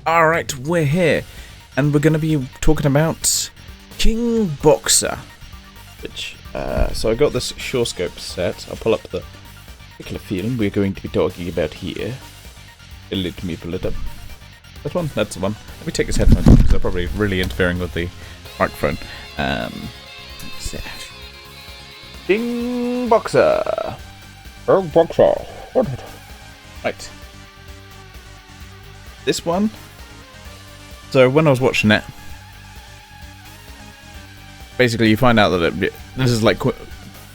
Alright, we're here, and we're going to be talking about King Boxer, which, so I got this Scope set. I'll pull up the particular film we're going to be talking about here. Let me pull it up. That one? That's the one. Let me take this headphones off, because they're probably really interfering with the microphone. King Boxer. King Boxer. Right. This one. So when I was watching it, basically you find out that this is like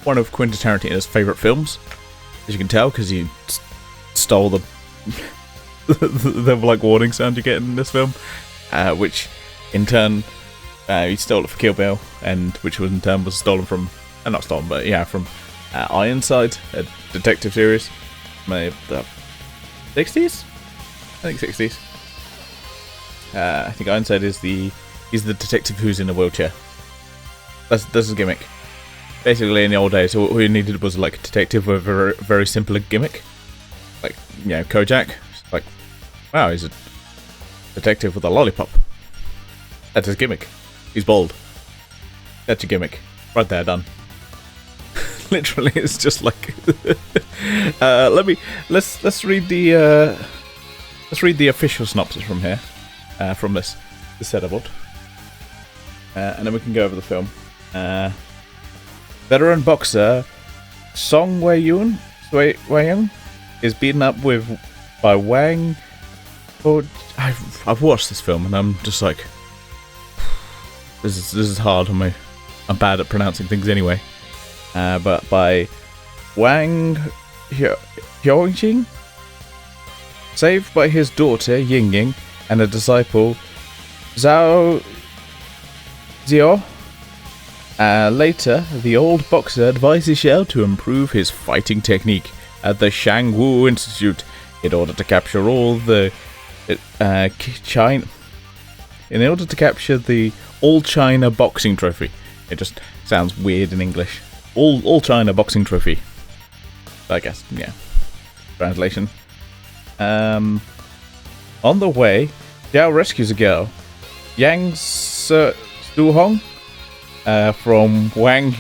one of Quentin Tarantino's favourite films, as you can tell, because he stole the the like warning sound you get in this film, which in turn he stole it for Kill Bill, and which in turn was stolen from, not stolen, but yeah, from Ironside, a detective series, maybe the 60s, I think 60s. I think Ironside is he's the detective who's in a wheelchair. That's his gimmick. Basically, in the old days, all you needed was like a detective with a very simple gimmick, like Kojak. It's like, wow, he's a detective with a lollipop. That's his gimmick. He's bald. That's your gimmick. Right there, done. Literally, it's just like. Let's read the official synopsis from here. From this setup board, and then we can go over the film. Veteran boxer Song Wei-young is beaten up by Wang. I've watched this film and I'm just like, this is hard on me. I'm bad at pronouncing things anyway. But by Wang Hyojin, saved by his daughter Ying and a disciple, Zhao Zio. Later, the old boxer advises Xiao to improve his fighting technique at the Shangwu Institute in order to capture all the China. In order to capture the All China Boxing Trophy. It just sounds weird in English. All China Boxing Trophy. I guess, yeah. Translation. On the way, Xiao rescues a girl, Yang Suhong, from Wang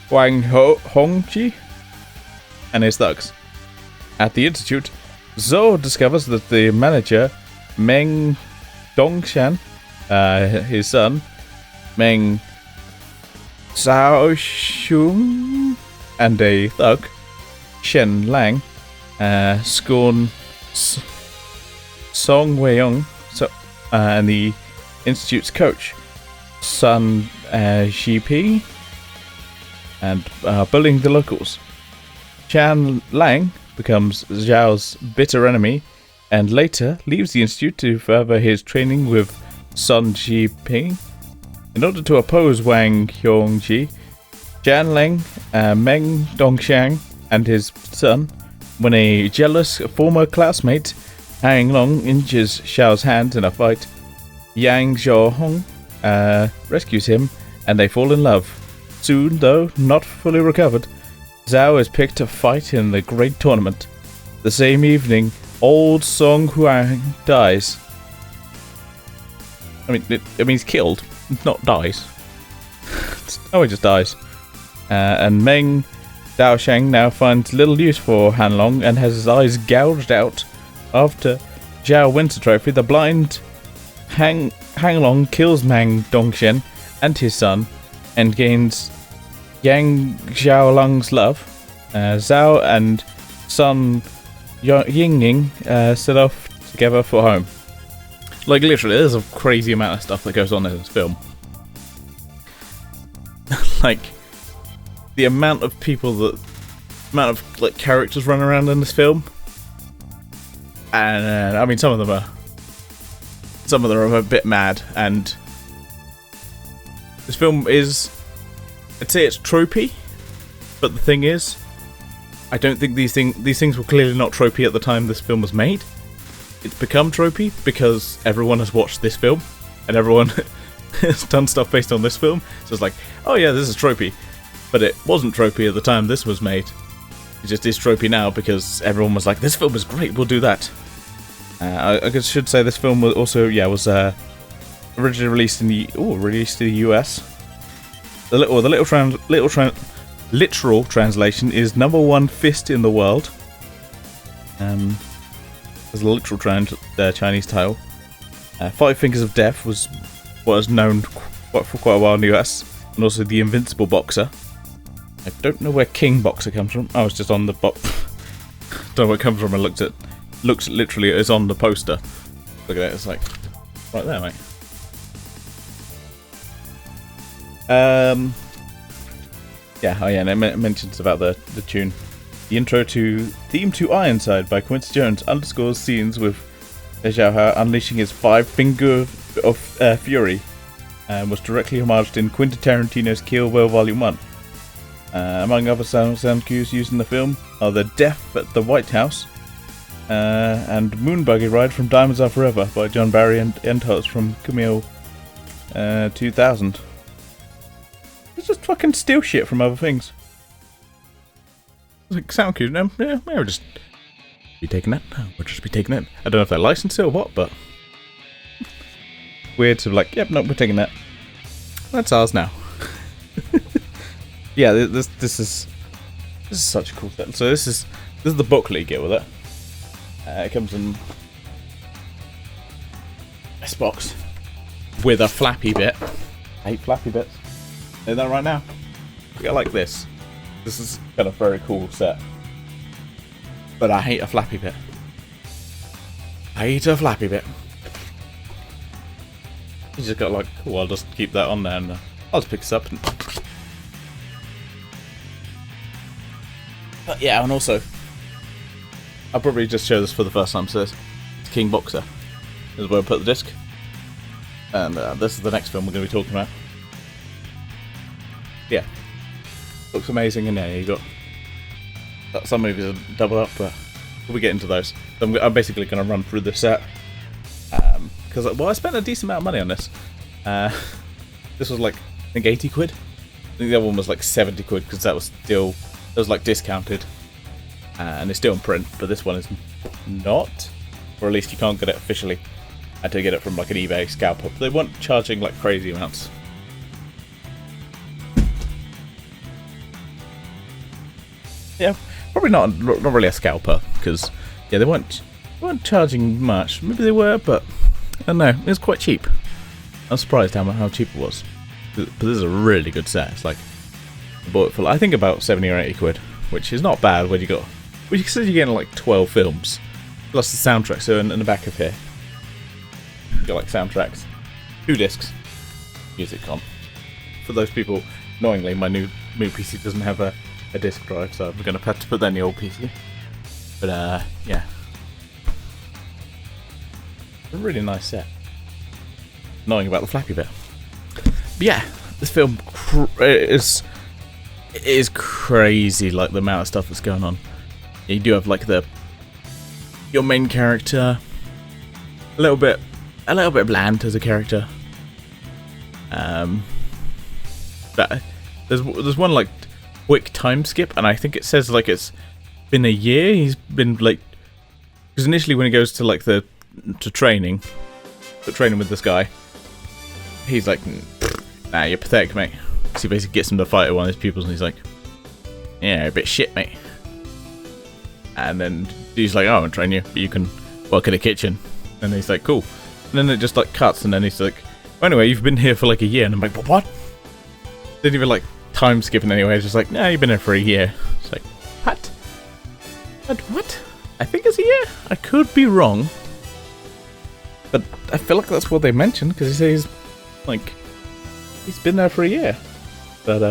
Hongji and his thugs. At the institute, Zhou discovers that the manager, Meng Dongshan, his son, Meng Xiaoxun, and a thug, Shen Lang, scorn Song Wei-young, and the institute's coach, Sun Shipi, and bullying the locals. Chan Lang becomes Zhao's bitter enemy, and later leaves the institute to further his training with Sun Shipi. In order to oppose Wang Hyongji, Chan Lang, Meng Dongxiang, and his son, when a jealous former classmate, Hang Long, injures Xiao's hand in a fight, Yang Xiaohong rescues him, and they fall in love. Soon, though not fully recovered, Zhao is picked to fight in the great tournament. The same evening, old Song Huang dies. I mean, he's killed, not dies. Oh, he just dies. And Meng Daosheng now finds little use for Hanlong and has his eyes gouged out. After Zhao wins the trophy, the blind Hanlong kills Meng Dongshen and his son, and gains Yang Xiaolang's love. Zhao and son Yingning set off together for home. Like, literally, there's a crazy amount of stuff that goes on in this film. Like, the amount of like characters run around in this film. And I mean, some of them are a bit mad, and this film is, I'd say it's tropey, but the thing is, I don't think these things were clearly not tropey at the time this film was made. It's become tropey because everyone has watched this film, and everyone has done stuff based on this film, so it's like, oh yeah, this is tropey, but it wasn't tropey at the time this was made. It just is tropey now because everyone was like, this film is great, we'll do that. I should say this film was also originally released in the US. The literal translation is number one fist in the world. As a literal Chinese title. Five Fingers of Death was known for quite a while in the US, and also the Invincible Boxer. I don't know where King Boxer comes from. I was just on the box. Don't know where it comes from. I looked literally. It's on the poster. Look at it. It's like right there, mate. And it mentions about the tune. The intro to Theme to Ironside by Quincy Jones underscores scenes with Zhao unleashing his 5 Finger of Fury, and was directly homaged in Quentin Tarantino's Kill Bill Volume 1. Among other sound cues used in the film are the Death at the White House, and Moon Buggy Ride from Diamonds Are Forever by John Barry and Endholtz from Camille 2000. It's just fucking steal shit from other things. Like sound cues, no, yeah, we'll just be taking that. No, we'll just be taking it. I don't know if they're licensed or what, but weird to like, yep, no, we're taking that. That's ours now. Yeah, this is such a cool set. So this is the booklet you get with it. It comes in this box with a flappy bit. I hate flappy bits. Say that right now. I like this. This is kind of very cool set. But I hate a flappy bit. I hate a flappy bit. You just got like, cool, I'll just keep that on there and I'll just pick this up. But yeah, and also, I'll probably just show this for the first time, so it's King Boxer. This is where I put the disc. And this is the next film we're going to be talking about. Yeah. Looks amazing, and yeah, you got some movies are double up, but we'll get into those. So I'm basically going to run through the set because I spent a decent amount of money on this. This was like I think 80 quid. I think the other one was like 70 quid because that was like discounted, and it's still in print. But this one is not, or at least you can't get it officially. I had to get it from like an eBay scalper. They weren't charging like crazy amounts. Yeah, probably not really a scalper because yeah, they weren't charging much. Maybe they were, but I don't know. It was quite cheap. I'm surprised how cheap it was. But this is a really good set. It's like I bought it for I think about 70 or 80 quid, which is not bad when you consider you're getting like 12 films plus the soundtrack. So in the back of here, you got like soundtracks, 2 discs, music on. For those people, annoyingly, my new PC doesn't have a disc drive, so we're going to have to put that in the old PC. But yeah, a really nice set. Annoying about the flappy bit. But yeah, this film is crazy, like the amount of stuff that's going on. You do have like your main character, a little bit bland as a character. But there's one like quick time skip, and I think it says like it's been a year. He's been like, because initially when he goes to like to training with this guy, he's like, nah, you're pathetic, mate. So he basically gets him to fight one of his pupils, and he's like, yeah, a bit shit, mate. And then he's like, oh, I'm train you, but you can work in the kitchen. And he's like, cool. And then it just like cuts, and then he's like, well, anyway, you've been here for like a year. And I'm like, what? Didn't even like time skipping anyway. It's just like, no, you've been here for a year. It's like, what? What? I think it's a year. I could be wrong, but I feel like that's what they mentioned because he says like he's been there for a year. But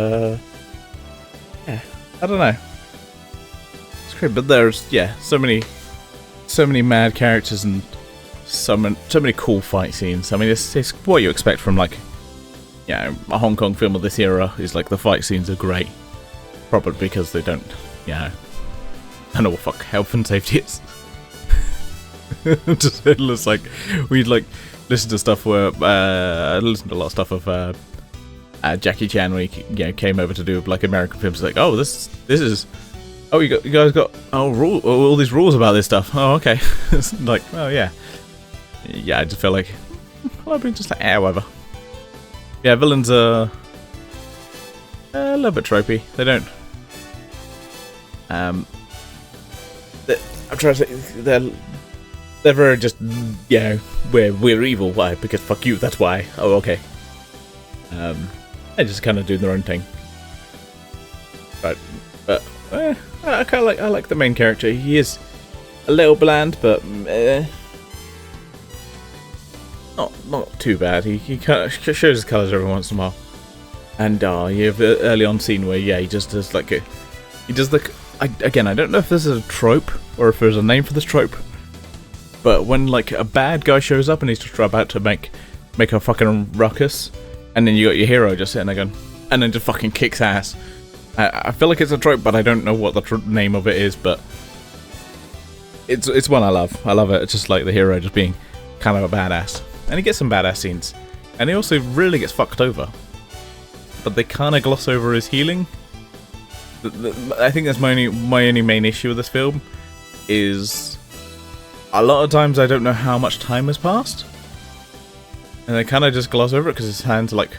yeah, I don't know. It's great, but there's so many mad characters and so many cool fight scenes. I mean, it's what you expect from like, you know, a Hong Kong film of this era. Is like the fight scenes are great, probably because they don't, you know, I don't know what fuck health and safety is. Just it looks like we'd like listen to stuff where I listened to a lot of stuff of Jackie Chan when he came over to do like American films. Like, oh, this is Oh, you guys got all these rules about this stuff. Oh, okay. It's like, oh yeah, yeah. I just feel like I've been just like, whatever. Yeah, villains are a little bit tropey. They don't. I'm trying to say they're very just we're evil. Why? Because fuck you. That's why. Oh, okay. They just kind of do their own thing. But I kind of like the main character. He is a little bland, but not too bad. He kind of shows his colours every once in a while. And you have the early on scene where he just does like again, I don't know if this is a trope or if there's a name for this trope, but when like a bad guy shows up and he's just about to make a fucking ruckus, and then you got your hero just sitting there going, and then just fucking kicks ass. I feel like it's a trope, but I don't know what the name of it is, but it's one I love. I love it. It's just like the hero just being kind of a badass, and he gets some badass scenes, and he also really gets fucked over, but they kind of gloss over his healing. I think that's my only main issue with this film, is a lot of times I don't know how much time has passed, and they kind of just gloss over it because his hands are like,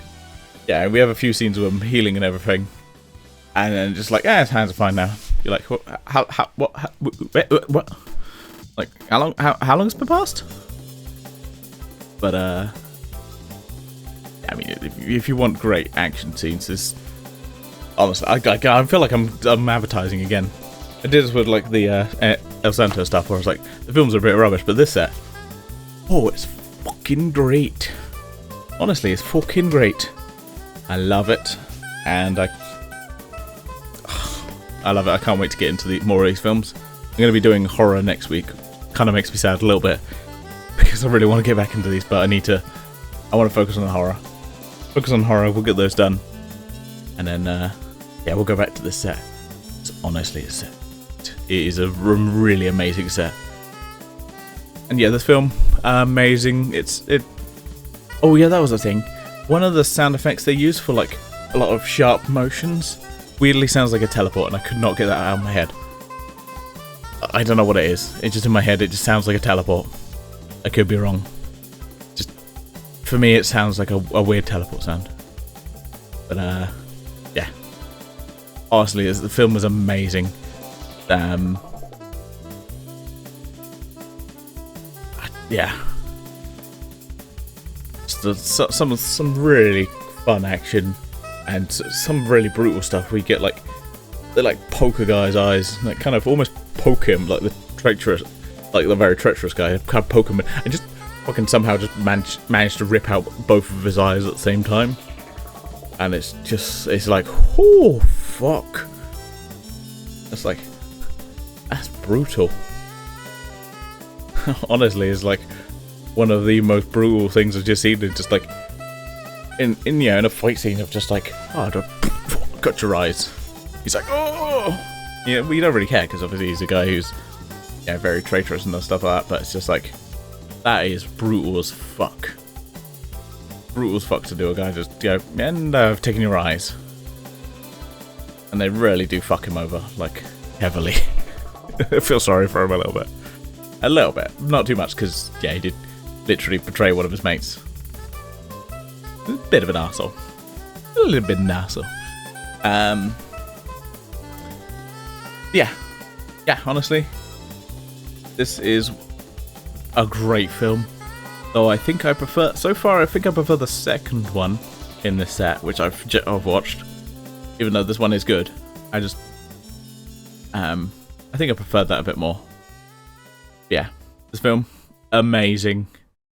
yeah, we have a few scenes of him healing and everything, and then just like, his hands are fine now. You're like, what? What? Like, how long has been passed? But I mean, if you want great action scenes, this honestly, I feel like I'm advertising again. I did this with like the El Santo stuff, where I was like, the films are a bit rubbish, but this set, it's fucking great. Honestly, it's fucking great. I love it, and I love it. I can't wait to get into more of these films. I'm going to be doing horror next week. Kind of makes me sad a little bit, because I really want to get back into these, but I want to focus on the horror. We'll get those done. And then, we'll go back to this set. It's honestly a set. It is a really amazing set. And yeah, this film, amazing. Oh yeah, that was the thing. One of the sound effects they use for like a lot of sharp motions weirdly sounds like a teleport, and I could not get that out of my head. I don't know what it is. It's just in my head. It just sounds like a teleport. I could be wrong. Just for me, it sounds like a weird teleport sound. But yeah. Honestly, the film was amazing. Yeah. Just some really fun action and some really brutal stuff. We get like they like poke a guy's eyes, like kind of almost poke him, like the very treacherous guy. Kind of poke him and just fucking somehow just managed to rip out both of his eyes at the same time. And it's like, oh fuck. It's like, that's brutal. Honestly, it's like one of the most brutal things I've just seen. It's just like in a fight scene of just like, cut your eyes. He's like, oh, yeah. We don't really care because obviously he's a guy who's very traitorous and stuff like that. But it's just like, that is brutal as fuck. Brutal as fuck to do. A guy just and I've taken your eyes, and they really do fuck him over like heavily. I feel sorry for him a little bit, not too much, because he did literally betray one of his mates. A bit of an arsehole. A little bit of an arsehole. Yeah, honestly, this is a great film. Though I think I prefer the second one in this set, which I've watched. Even though this one is good, I think I preferred that a bit more. Yeah, this film, amazing.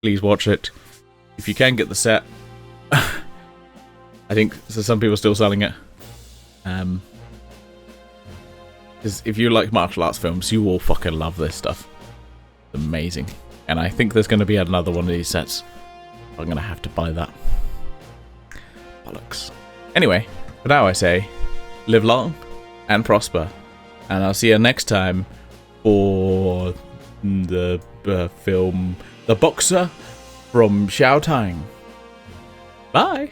Please watch it if you can get the set. I think some people are still selling it. Because if you like martial arts films, you will fucking love this stuff. It's amazing. And I think there's going to be another one of these sets. I'm going to have to buy that. Bollocks. Anyway, for now I say, live long and prosper. And I'll see you next time for the film The Boxer from Xiao Tang. Bye!